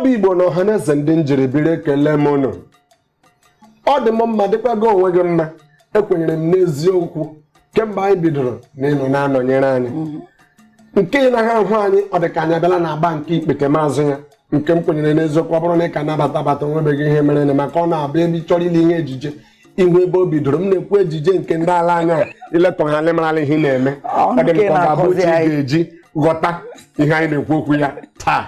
obi Igbo na ọhaneze ndị njiribiri ekele m unu. Ọ dị m mma dịkwago onwe gị mma. Ekwenyere m n'eziokwu kemgbe anyị bidoro na ịnọ na-anọnyere anyị. Nke ị naghị ahụ anyị ọ dị ka anyị abịala na-agba nke ikpete maazụ ya. Nke m kwenyere n'eziokwu ọ bụrụ na ị ka nabata nwebeghị ihe mere na maka ọ na-abịa ebe ị chọrọ ile ihe ejije ihu ebe o bidoro. M na-ekwu ejije nke ndị ala anya iletọ ha lemarala ihe na-eme. Ọ dị m ka ọ ga-abụ uche ị ga-eji ghọta ihe anyị na-ekwu okwu ya taa.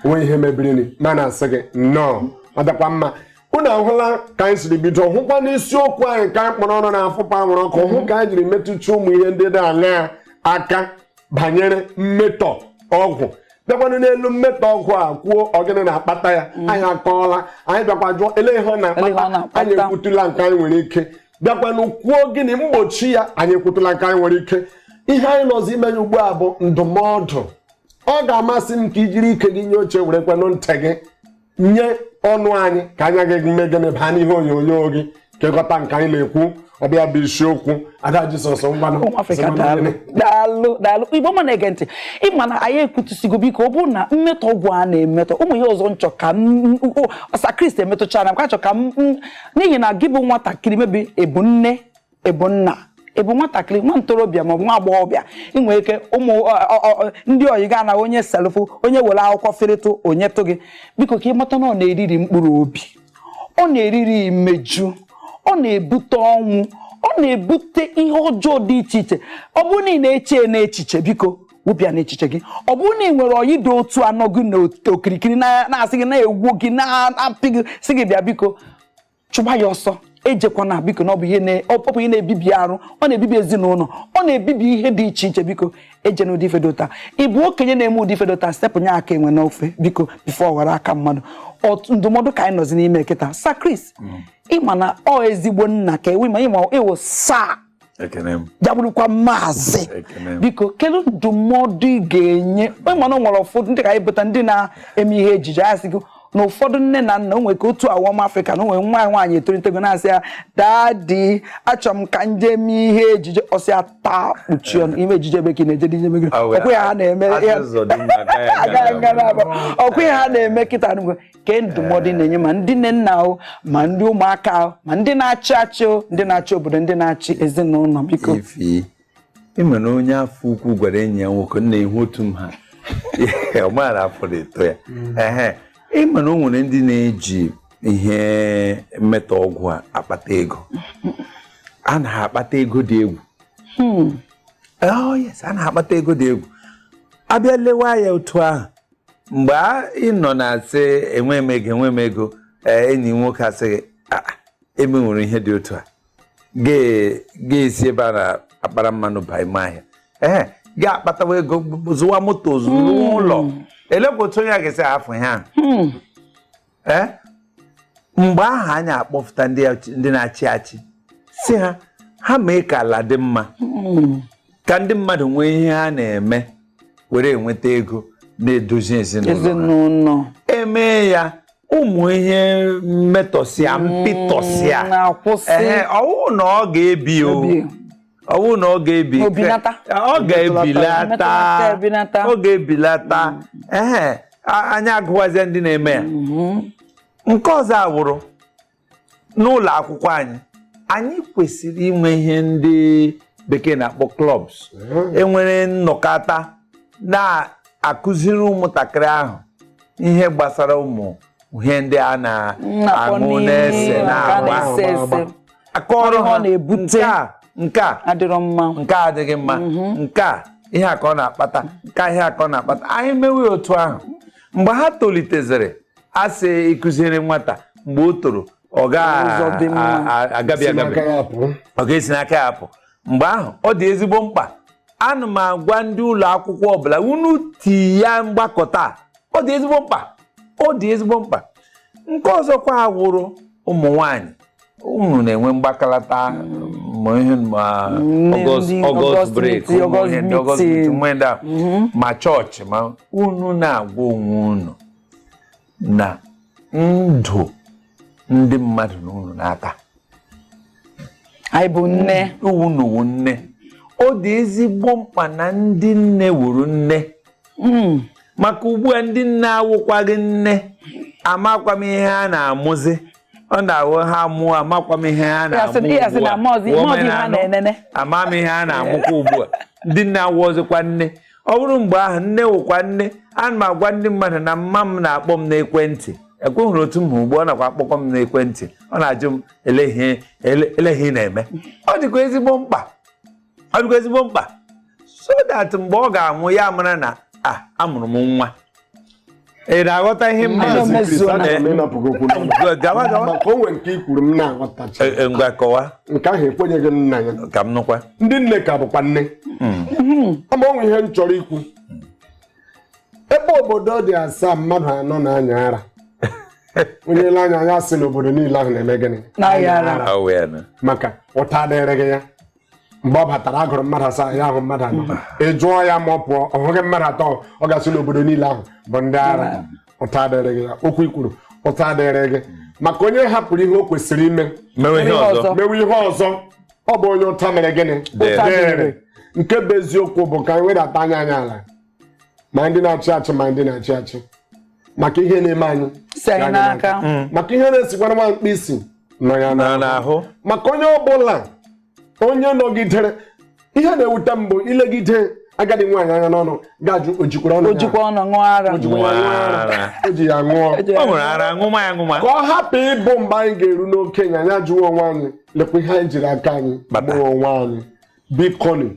Nwee ihe mebiri mana asị gị nnọọ ọ dịkwa mma. Unu ahụla ka anyị siri bido hụkwa n'isiokwu anyị ka anyị kpọrọ ọnụ na-afụpa nwụrụ ọkụ hụ ka anyị jiri metụcha ụmụ ihe ndị dị ala aka banyere mmetọ ọgwụ. Bịakwanụ n'elu mmetọ ọgwụ a kwuo ọgịnị na-akpata ya anyị akọọla anyị bịakwa jụọ ele ihe ọ na-akpata anyị ekwutula nke anyị nwere ike bịakwanụ kwuo gịnị mgbochi ya anyị ekwutula nke anyị nwere ike. Ihe anyị nọzi ime ya ugbu a bụ ndụmọdụ. Ọ ga-amasị m ka ijiri ike gị nye oche were kwenụ ntị gị nye ọnụ anyị ka anya gị mee gịnị baa n'ihe onyonyo gị ka ịghọta nke anyị na-ekwu. Ọbịa bụ isiokwu Ada Jisọs ngwanụ. Daalụ Igbo ma na-ege ntị ịma na anyị ekwutusigo biko ọ bụrụ na mmetọ ọgwụ a na-emetọ ụmụ ihe ọzọ nchọ ka ọsa Kristi emetụchara m ka chọ ka n'ihi na gị bụ nwatakịrị mebi ebu nne ebu nna ebu nwatakịrị nwa ntorobịa maọbụ nwa agbọghọbịa ị nwere ike ụmụ ndị oyi ga na onye selfụ onye were akwụkwọ feretụ onye tụ gị biko ka ịmata na ọ na-eriri mkpụrụ obi, ọ na-eriri imeju, ọ na-ebute ọnwụ, ọ na-ebute ihe ọjọọ dị iche iche. Ọ bụrụ na ị na-eche n'echiche biko wụbịa n'echiche gị. Ọ bụrụ na ị nwere oyi dị otu anọ gị n'okirikiri na-asị gị na-egwu gị na-apị gị sị gị bịa biko chụba ya ọsọ. Ejekwana biko na ọ bụ ihe na-ebibi arụ, ọ na-ebibi ezinụlọ, ọ na-ebibi ihe dị iche iche biko eje n'ụdị ife dị ụta. Ị bụ okenye na-eme ụdị ife dị ụta stepụnye aka enwe n'ofe biko bifo were aka mmadụ. Ndụmọdụ ka anyị nọzi n'ime kịta sa Chris ịma na ọ ezigbo nna ka ewe ma ịma ịwụ saa jabụrụkwa maazị biko kedu ndụmọdụ ị ga-enye ịma na ọ nwere ụfọdụ ndị ka anyị bụta ndị na-eme ihe ejije asị gị na ụfọdụ nne na nna o nwere ka otu awọm Afrịka na o nwere nwa nwaanyị etolitego na-asị ya daadị achọrọ m ka nje eme ihe ejije ọsịa taa kpuchi ọnụ ime ejije bekee na-eje dị ihe megide ọkwa ya ha na-eme ọkwa ya ha na-eme kịta n'ugwe ke ndụmọdụ na-enye ma ndị nne nna ahụ ma ndị ụmụaka ahụ ma ndị na-achị achị ndị na-achị obodo ndị na-achị ezinụlọ biko ịma na onye afọ ukwu gwara enyi ya nwoke nna ihu otu m ha ọ maara afọ na-eto ya ịma na o nwere ndị na-eji ihe mmetọ ọgwụ a akpata ego. A na-akpata ego dị egwu. Yes, a na-akpata ego dị egwu. Abịa lewa ya otu ahụ mgbe ị nọ na-asị enwe m ego enyi nwoke asịghị ebe nwere ihe dị otu a ga-esi ebe a na-akpara mmanụ baa ime ahịa ga-akpatawa ego zụwa moto zụrụ ụlọ elekwa otu onye a ga-esi afọ ha mgbe ahụ anyị akpọpụta ndị na-achị achị si ha mee ka ala dị mma ka ndị mmadụ nwee ihe ha na-eme were enweta ego na-edozi ezinụlọ eme ya ụmụ ihe mmetọsịa mpịtọsịa ọwụ na ọ ga-ebi ọwụ na ọ ga-ebi ọ ga-ebilata anyị agụwazie ndị na-eme ya. Nke ọzọ awụrụ n'ụlọ akwụkwọ anyị kwesịrị inwe ihe ndị bekee na-akpọ clubs enwere nnọkọta na-akụziri ụmụntakịrị ahụ ihe gbasara ụmụ ihe ndị a na-aṅụ na-ese na-agba akọrọ ha nke a adịghị mma nke a ihe a ka ọ na-akpata nke ihe a ka ọ na-akpata. Anyị mewe otu ahụ mgbe ha tolitezere asị ịkụziri nwata mgbe o toro ọ ga-esi n'aka ya apụ. Mgbe ahụ ọ dị ezigbo mkpa ana m agwa ndị ụlọ akwụkwọ ọbụla unu ti ya mgbakọta ọ dị ezigbo mkpa. Nke ọzọkwa awụrụ ụmụ nwanyị unu na-enwe mgbakalata August break ma chọọchị ma unu na-agwa onwe unu na ndụ ndị mmadụ na unu n'aka. Anyị bụ nne unu nne ọ dị ezigbo mkpa na ndị nne wuru nne maka ugbu a ndị nne awụkwaghị nne amakwa m ihe ha na-amụzi ọ na-awụ ha mụọ amakwa m ihe ha na-amụ ama m ihe ha na-amụkwa ugbu a ndị nne awụ ọzọkwa nne ọ bụrụ mgbe ahụ nne wụkwa nne ana m agwa ndị mmadụ na mma m na-akpọ m n'ekwentị ekweghịrị otu m ugbu ọ nakwa akpọkọ m n'ekwentị ọ na-ajụ m eleghị na-eme ọ dịkwa ezigbo mkpa so that mgbe ọ ga-amụ ya mara na amụrụ m nwa ị na-aghọta ihe maka o nwere nke ikwuru m na-aghọtacha ngwa kọwa nke ahụ ekwenyeghị nna ya ka m nụkwa ndị nne ka bụkwa nne ama onwe ihe m chọrọ ikwu ebe obodo dị asaa mmadụ 4 na-anya ara onye ile anya ya sị n'obodo niile ahụ na-eme gịnị maka ụta dịrị gị ya mgbe ọ batara agụrụ mmadụ 7 ya ahụ mmadụ 4 ị jụọ ya ma ọ pụọ ọ hụghị mmadụ 3 ọ gasị n'obodo niile ahụ bụ ndị ara ụta dịrị gị ya okwu ikwuru ụta dịrị gị maka onye hapụrụ ihe o kwesịrị ime mewe ihe ọzọ ọ bụ onye ụta mere gịnị dịrị nke bụ eziokwu bụ ka anyị wedata anya anyị ala ma ndị na-achị achị ma ndị na-achị achị maka ihe na-eme anyị maka ihe na-esikwara nwa mkpịsị nọ ya n'ahụ maka onye ọbụla onye nọgidere ihe na-ewute mbụ ilegide agadi nwaanyị anya n'ọnụ ga-ajụ ojikwara ọnụ o ji ya ṅụọ ka ọ hapụ ịbụ mgbe anyị ga-eru n'okenye anyị ajụwa onwe anyị lekwa ihe anyị jiri aka anyị gbuo onwe anyị bikoni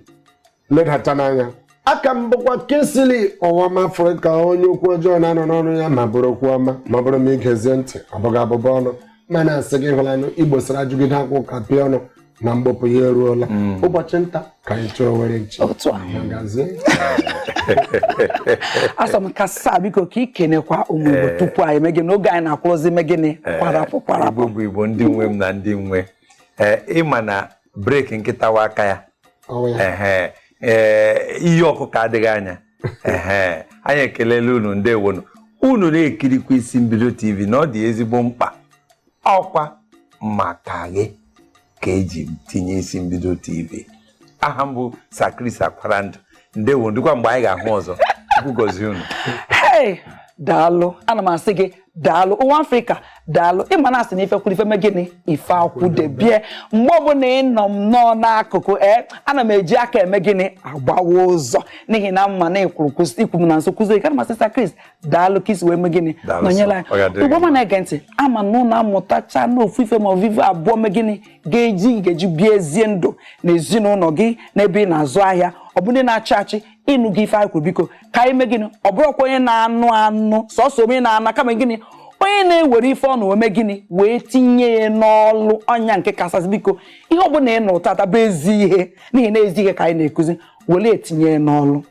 ledata n'anya aka m bụkwa Kingsley ọwam Afrịka onye okwu ọjọọ na-anọ n'ọnụ ya ma bụrụ okwu ọma ma bụrụ m igezie ntị ọ bụghị abụba ọnụ mana asị gị hụlanụ Igbo sara ajụgide akwụ ka pịa ọnụ na mgbopụ ya eruola ụbọchị nta ka anyị chọọ were nchi asọ m ka saa biko ka ikenekwa ụmụ tupu anyị megị n'oge anyị na-akwụrụzi megịnị kwarapụ Igbo ndị nwe m na ndị nwe ịma na breki nkịta wa aka ya ihe ọkụkọ adịghị anya anyị ekelela unu ndewonu unu na-ekirikwa Isi Mbido TV na ọ dị ezigbo mkpa ọkwa maka gị ka eji tinye Isi Mbido TV aha m bụ Sakris Akwarandụ ndewo ndịkwa mgbe anyị ga-ahụ ọzọ gọzie unu daalụ ana m asị gị daalụ ụwa Afrịka daalụ ịma na asị na ife kwuru ife me gịnị ife akwụdebie mgbe ọbụla ị nọ m nọọ n'akụkụ ana m eji aka eme gịnị agbawa ụzọ n'ihi na mma na ikwu m na nso kụzie ka masị Sakris daalụ ka isi wee me gịnị nọnyere anyị ugbo ma na-ege ntị ama na ụlọ amụtacha n'ofu ife ma ovive abụọ me gịnị ga-eji bie ezie ndụ na ezinụlọ gị n'ebe ị na-azụ ahịa ọ bụ ndị na-achị achị ịnụ gị ife anyị kwuru biko ka anyị mee gịnị ọ bụrụkwa onye na-anụ sọsọ onye na-ana kama gịnị onye na-ewere ife ọ na ome gịnị wee tinye ya n'ọlụ ọnya nke kasasị biko ihe ọ bụla ị nụ tata bụ ezi ihe n'ihi na ezi ihe ka anyị na-ekuzi were etinye ya n'ọlụ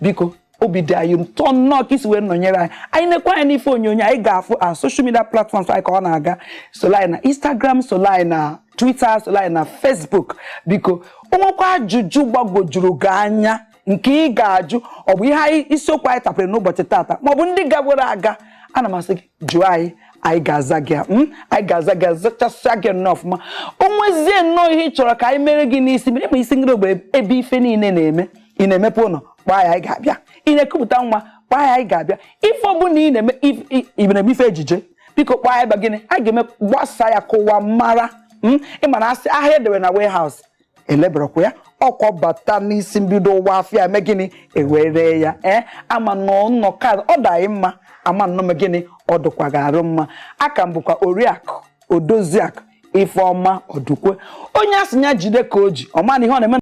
biko obi dị anyị ụtọ nnọọ ka isi wee nọnyere anyị nekwa anyị n'ife onyonyo anyị ga-afụ social media platforms anyị ka ọ na-aga solai na Instagram solai na Twitter solai na Facebook biko onwekwa ajụjụ gbagwojuru gị anya nke ị ga-ajụ ọ bụ ihe isiokwu anyị tapere n'ụbọchị tata maọbụ ndị gawere aga ana m asị gị jụọ anyị ga-aza gị anyị ga-aza gị azachasịa gị nnọọ ọfụma o nwezie nnọọ ihe ị chọrọ ka anyị mere gị n'isi mere ma isi ngịrị ogbe ebe ife niile na-eme ị na-emepe ụlọ kpaa ya anyị ga-abịa ị na-ekupụta nwa kpaa ya anyị ga-abịa ife ọbụla ị na-eme ife ejije biko kpaa ya ebe gịnị anyị ga-eme gbasa ya kụwa mara ịma na asị ahịa edere na warehouse eleberekwa ya ọkọ bata n'Isi Mbido ụwa afịa eme gịnị ewere ya ama nọ ka ọ daghị mma ama nnọọ me gịnị ọ dụkwa ga-arụ mma aka m bụkwa Oriakụ Odoziakụ Ifeọma Ọdụkwe onye asị ya jide ka o ji ọma na ihe ọ na-eme